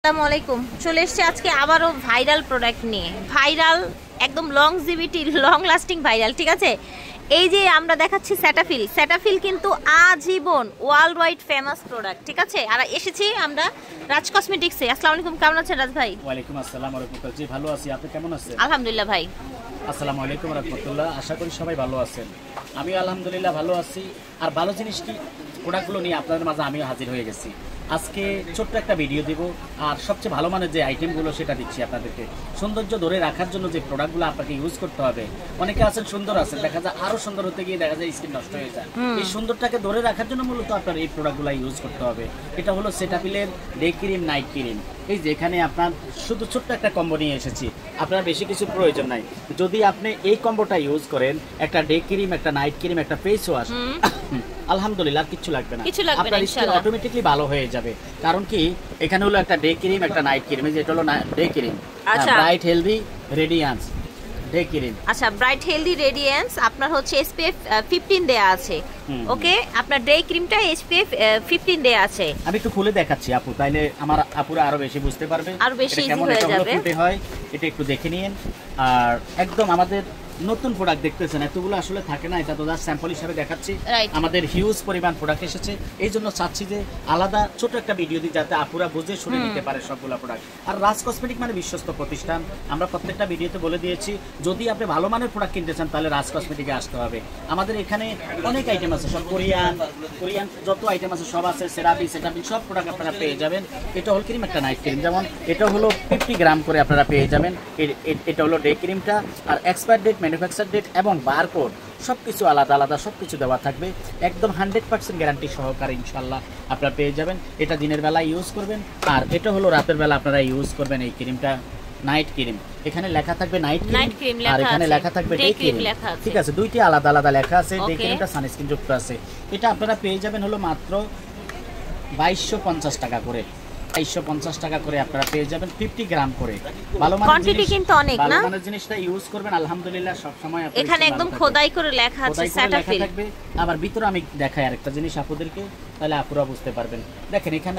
আসসালামু আলাইকুম। চলে এসেছে আজকে আবারও ভাইরাল প্রোডাক্ট নিয়ে। ভাইরাল একদম লংজিভিটি, লং লাস্টিং ভাইরাল, ঠিক আছে। এই যে আমরা দেখাচ্ছি সেটাফিল। সেটাফিল কিন্তু আজীবন ওয়ার্ল্ড ওয়াইড ফেমাস প্রোডাক্ট, ঠিক আছে। আর এসেছি আমরা রাজ কসমেটিক্সে। আসসালামু আলাইকুম, কেমন আছেন রাজ ভাই? ওয়ালাইকুম আসসালাম ওয়া রাহমাতুল্লাহ। জি ভালো আছি, আপনি কেমন আছেন? আলহামদুলিল্লাহ ভাই। আসসালামু আলাইকুম ওয়া রাহমাতুল্লাহ। আশা করি সবাই ভালো আছেন। আমি আলহামদুলিল্লাহ ভালো আছি। আর ভালো জিনিস কি, প্রোডাক্টগুলো নিয়ে আপনাদের মাঝে আমিও হাজির হয়ে গেছি। আজকে ছোট্ট একটা ভিডিও দেব, আর সবচেয়ে ভালো মানের যে আইটেমগুলো সেটা দিচ্ছি আপনাদেরকে। সৌন্দর্য ধরে রাখার জন্য যে প্রোডাক্টগুলো আপনাকে ইউজ করতে হবে। অনেকে আছেন সুন্দর আছেন, দেখা যায় আরো সুন্দর হতে গিয়ে দেখা যায় স্কিন নষ্ট হয়ে যায়। এই সুন্দরটাকে ধরে রাখার জন্য মূলত আপনার এই প্রোডাক্টগুলো ইউজ করতে হবে। এটা হলো সেটাফিলের ডে ক্রিম, নাইট ক্রিম। এই যে এখানে আপনার শুধু ছোট্ট একটা কম্বো নিয়ে এসেছি, আপনার বেশি কিছু প্রয়োজন নাই। যদি আপনি এই কম্বোটা ইউজ করেন, একটা ডে ক্রিম, একটা নাইট ক্রিম, একটা ফেস ওয়াশ, আলহামদুলিল্লাহ কিছু লাগবে না, আপনার স্কিন অটোমেটিকলি ভালো হয়ে যাবে। কারণ কি, এখানে হলো একটা ডে ক্রিম, একটা নাইট ক্রিম। এই যে এটা হলো day cream, bright healthy radiance day cream. আচ্ছা, ব্রাইট হেলদি রেডিয়েন্স আপনার হচ্ছে SPF 15 দেয়া আছে। ওকে, আপনার ডে ক্রিমটা SPF 15 দেয়া আছে। আমি একটু খুলে দেখাচ্ছি আপু, তাইলে আমার আপুরা আরো বেশি বুঝতে পারবে, আরো বেশি ইজি হয়ে যাবে। এটা একটু দেখে নিন। আর একদম আমাদের নতুন প্রোডাক্ট দেখতেছেন, এতগুলো আসলে থাকে না, এটা তো জাস্ট স্যাম্পল হিসেবে দেখাচ্ছি। আমাদের হিউজ পরিমাণ প্রোডাক্ট এসেছে, এই জন্য চাচ্ছি যে আলাদা ছোট একটা ভিডিও দিই, যাতে আপুরা বুঝে শুনে নিতে পারে সবগুলো প্রোডাক্ট। আর রাজ কসমেটিক মানে বিশ্বস্ত প্রতিষ্ঠান। আমরা প্রত্যেকটা ভিডিওতে বলে দিয়েছি, যদি আপনি ভালো মানের প্রোডাক্ট কিনতে চান তাহলে রাজ কসমেটিকে আসতে হবে। আমাদের এখানে অনেক আইটেম আছে, সব কোরিয়ান যত আইটেম আছে সব আছে। সেরাপি সব প্রোডাক্ট আপনারা পেয়ে যাবেন। এটা হল ক্রিম, একটা নাইট ক্রিম। যেমন এটা হলো 50 গ্রাম করে আপনারা পেয়ে যাবেন। এটা হলো ডে ক্রিমটা। আর এক্সপায়ার ডেট, ম্যানুফ্যাকচার ডেট এবং বারকোড সবকিছু আলাদা আলাদা সবকিছু দেওয়া থাকবে। একদম 100% গ্যারান্টি সহকারে ইনশাল্লাহ আপনারা পেয়ে যাবেন। এটা দিনের বেলা ইউজ করবেন, আর এটা হলো রাতের বেলা আপনারা ইউজ করবেন এই ক্রিমটা, নাইট ক্রিম। এখানে লেখা থাকবে নাইট ক্রিম, আর এখানে লেখা থাকবে ডে ক্রিম, ঠিক আছে। দুইটি আলাদা আলাদা লেখা আছে। ডে ক্রিমটা সানস্ক্রিন যুক্ত আছে। এটা আপনারা পেয়ে যাবেন হলো মাত্র 2250 টাকা করে। 2250 টাকা করে আপনারা পেয়ে যাবেন 50 গ্রাম করে। ভালো কোয়ান্টিটি কিন্তু অনেক না, ভালো মানের জিনিসটা ইউজ করবেন আলহামদুলিল্লাহ সব সময়। এখানে একদম খোদাই করে লেখা আছে সেটাফিল থাকবে। আবার ভিতরে আমি দেখাই আরেকটা জিনিস আপুদেরকে, তাহলে আপুরা বুঝতে পারবেন। দেখেন এখানে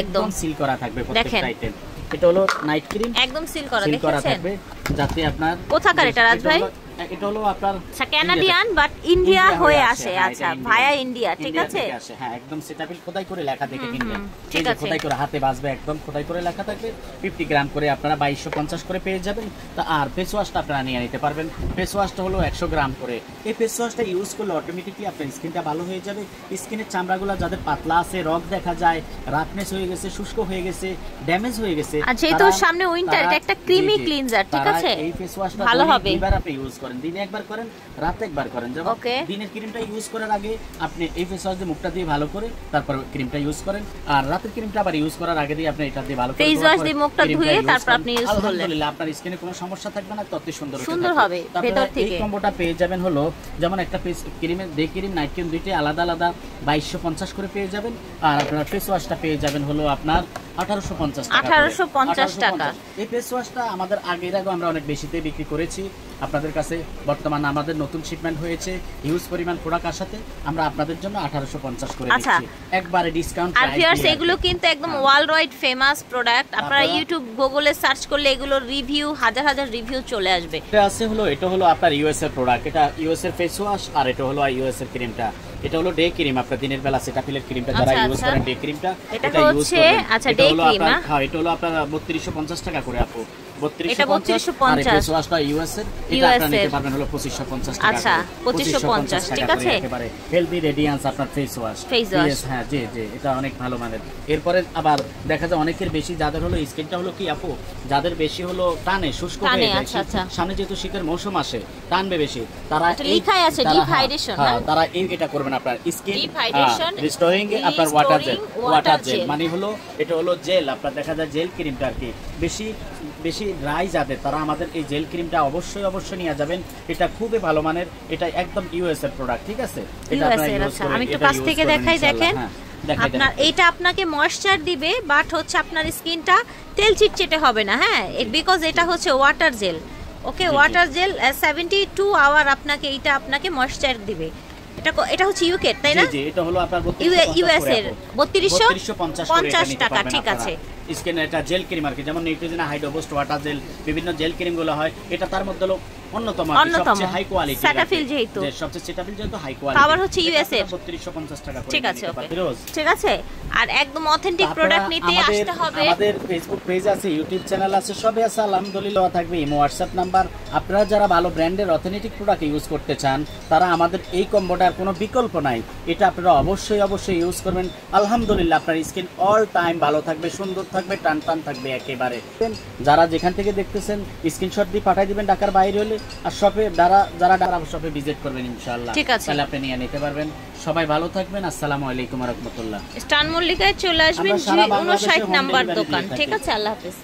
একদম সিল করা থাকবে প্রত্যেকটা আইটেম। এটা হলো নাইট ক্রিম, একদম সিল করা থাকবে, যাতে আপনার কোথাকার এটা রাজ ভাই? এটা হলো আপনার কানাডিয়ান বাট ইন্ডিয়া হয়ে আসে। আচ্ছা, ভায়া ইন্ডিয়া, ঠিক আছে। হ্যাঁ, একদম সেটাফিল খোদাই করে লেখা দেখে কিনবেন। ঠিক আছে, খোদাই করে হাতে বাজবে, একদম খোদাই করে লেখা থাকবে। 50 গ্রাম করে আপনারা 2250 করে পেয়ে যাবেন। আর ফেস ওয়াশটা আপনারা নিয়ে নিতে পারবেন। ফেস ওয়াশটা হলো 100 গ্রাম করে। এই ফেস ওয়াশটা ইউজ করলে অটোমেটিকলি আপনার স্কিনটা ভালো হয়ে যাবে। স্কিনের চামড়াগুলো যাদের পাতলা আছে, রগ দেখা যায়, রাফনেস হয়ে গেছে, শুষ্ক হয়ে গেছে, ড্যামেজ হয়ে গেছে, আচ্ছা এই তো সামনে উইন্টার, এটা একটা ক্রিমি ক্লিনজার, ঠিক আছে। এই ফেস ওয়াশটা ভালো হবে। এবার আপনি ইউজ করেন, দিনে একবার করেন, রাতে একবার করেন। যেমন দিনের ক্রিমটা ইউজ করার আগে আপনি এই ফেস ওয়াশ দিয়ে মুখটা দিয়ে ভালো করে তারপর ক্রিমটা ইউজ করেন। আর রাতের ক্রিমটা আবার ইউজ করার আগে দিয়ে আপনি এটা দিয়ে ভালো করে ফেস ওয়াশ দিয়ে মুখটা ধুয়ে তারপর আপনি ইউজ করলেন, আলহামদুলিল্লাহ আপনার স্কিনে কোনো সমস্যা থাকবে না, তত সুন্দর হবে ভেতর থেকে। এই কম্বোটা পেয়ে যাবেন হলো, যেমন একটা ফেস ক্রিমের ডে ক্রিম, নাইট ক্রিম দুইটাই আলাদা আলাদা 2250 করে পেয়ে যাবেন। আর আপনার ফেস ওয়াশটা পেয়ে যাবেন হলো আপনার 1850 টাকা। এই ফেস ওয়াশটা আমাদের আগের আমরা অনেক বেশিতে বিক্রি করেছি আপনাদের কাছে। বর্তমানে আমাদের নতুন শিপমেন্ট হয়েছে, হিউজ পরিমাণ প্রোডাক্ট আসাতে আমরা আপনাদের জন্য 1850 করে দিচ্ছি, একবারে ডিসকাউন্ট প্রাইস। আর ভিউয়ার্স, এগুলো কিন্তু একদম ওয়ার্ল্ড ওয়াইড ফেমাস প্রোডাক্ট। আপনারা ইউটিউব গুগলে সার্চ করলে এগুলোর রিভিউ, হাজার হাজার রিভিউ চলে আসবে। এটা হলো আপনার ইউএস এর প্রোডাক্ট, এটা ইউএস এর ফেস ওয়াশ। আর এটা হলো ইউএস এর ক্রিমটা, এটা হলো ডে ক্রিম। আপনার দিনের বেলা সেটাফিলের ক্রিমটা যারা ইউজ করেন, ডে ক্রিমটা এটা ইউজ করেন। আচ্ছা, ডে ক্রিম না, হ্যাঁ, এটা হলো আপনার 3250 টাকা করে আপু। 3250। আর ফেস ওয়াশটা ইউএস এর, এটা আপনারা নিতে পারবেন হলো 2550 টাকা। আচ্ছা, 2550, ঠিক আছে। একেবারে হেলদি রেডিয়ান্স আপনার ফেস ওয়াশ। হ্যাঁ, জি জি, এটা অনেক ভালো মানের। এরপরে আবার দেখা যায় অনেকের বেশি, যাদের হলো স্কিনটা হলো কি আপু, যাদের বেশি হলো টানে, শুষ্ক হয়ে যায়, সামনে যেহেতু শীতের মৌসুম আসে, টানবে বেশি, তারা লেখাই আছে ডিহাইড্রেশন, তারা এটা করবেন, আপনার স্কিন রিস্টোরিং আপনার ওয়াটার জেল মানে হলো, এটা হলো জেল। আপনার দেখা যায় জেল ক্রিমটা আর কি বেশি ড্রাই যাদের, তারা আমাদের এই জেল ক্রিমটা অবশ্যই নিয়ে যাবেন। এটা খুবই ভালো মানের, এটা একদম ইউএস এর প্রোডাক্ট, ঠিক আছে। এটা আপনারা ইউজ করেন, আমি একটু কাছ থেকে দেখাই। দেখেন আপনার এটা আপনাকে ময়েশ্চার দিবে, বাট হচ্ছে আপনার স্কিনটা তেল চিটচিটে হবে না। হ্যাঁ, বিকজ এটা হচ্ছে ওয়াটার জেল। ওকে, ওয়াটার জেল 72 আওয়ার আপনাকে এটা আপনাকে ময়েশ্চার দিবে। এটা হচ্ছে ইউকে, তাই না? জি জি, এটা হলো আপনার ইউএস এর 3250 টাকা, ঠিক আছে। স্কিন এটা জেল ক্রিম আর কি, যেমন নিউট্রিজেনা হাইড্রো বুস্ট ওয়াটার জেল, বিভিন্ন জেল ক্রিমগুলো হয়, এটা তার মধ্যে হলো অন্যতম সবচেয়ে হাই কোয়ালিটি সেটাফিল, যেহেতু সবচেয়ে সেটাফিল যেহেতু হাই কোয়ালিটি, পাওয়ার হচ্ছে ইউএসএ 3250 টাকা করে। ঠিক আছে, ওকে ঠিক আছে। আর একদম অথেন্টিক প্রোডাক্ট নিতে আসতে হবে। আমাদের ফেসবুক পেজ আছে, ইউটিউব চ্যানেল আছে, সবই আছে আলহামদুলিল্লাহ, থাকবে ইমো হোয়াটসঅ্যাপ নাম্বার। আপনারা যারা ভালো ব্র্যান্ডের অথেন্টিক প্রোডাক্ট ইউজ করতে চান তারা আমাদের এই কম্বোটার কোনো বিকল্প নাই, এটা আপনারা অবশ্যই ইউজ করবেন। আলহামদুলিল্লাহ আপনার স্কিন অল টাইম ভালো থাকবে, সুন্দর থাকবে, টান টান থাকবে একেবারে। যারা যেখান থেকে দেখতেছেন স্ক্রিনশট দিয়ে পাঠিয়ে দিবেন ঢাকার বাইরে হলে, আর শপে যারা শপে ভিজিট করবেন ইনশাআল্লাহ, তাহলে আপনি নিয়ে নিতে পারবেন। সবাই ভালো থাকবেন, আসসালামু আলাইকুম ওয়া রাহমাতুল্লাহ। স্টান মল্লিকায় চলে আসবেন, 59 নাম্বার দোকান। ঠিক আছে, আল্লাহ হাফেজ।